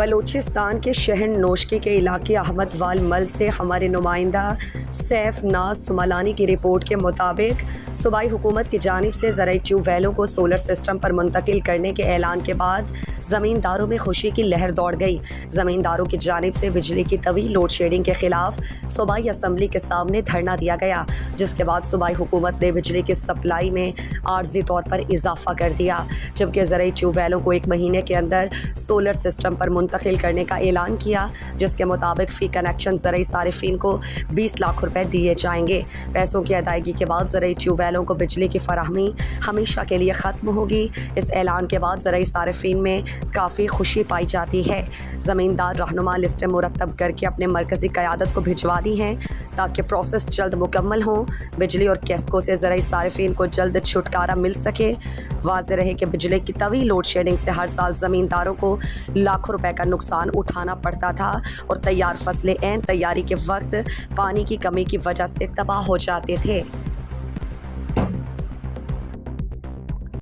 बलूचिस्तान के शहर नोशकी के इलाके अहमद वाल मल से हमारे नुमाइंदा सैफ नाज सुमलानी की रिपोर्ट के मुताबिक सूबाई हुकूमत की जानिब से ज़राई ट्यूबवेलों को सोलर सिस्टम पर मुंतकिल करने के ऐलान के बाद ज़मींदारों में खुशी की लहर दौड़ गई। ज़मींदारों की जानिब से बिजली की तवील लोड शेडिंग के खिलाफ सूबाई असम्बली के सामने धरना दिया गया, जिसके बाद सूबाई हुकूमत ने बिजली की सप्लाई में आर्जी तौर पर इजाफा कर दिया, जबकि ज़राई ट्यूबवेलों को 1 महीने के अंदर सोलर सिस्टम पर मुंतकिल करने का ऐलान किया, जिसके मुताबिक फ़ी कनेक्शन ज़राई सारिफीन को 20 लाख रुपए दिए जाएंगे। पैसों की अदायगी के बाद ज़राई ट्यूबवेलों को बिजली की फराहमी हमेशा के लिए ख़त्म होगी। इस ऐलान के बाद ज़राई सारिफीन में काफ़ी खुशी पाई जाती है। ज़मींदार रहनुमा लिस्टें मुरतब करके अपने मरकज़ी क़यादत को भिजवा दी हैं ताकि प्रोसेस जल्द मुकम्मल हो, बिजली और कैस्को से ज़राई सारिफीन को जल्द छुटकारा मिल सके। वाज़ेह रहे कि बिजली की तवील लोड शेडिंग से हर साल ज़मींदारों को लाखों रुपए का नुकसान उठाना पड़ता था और तैयार फसलें ऐन तैयारी के वक्त पानी की कमी की वजह से तबाह हो जाते थे।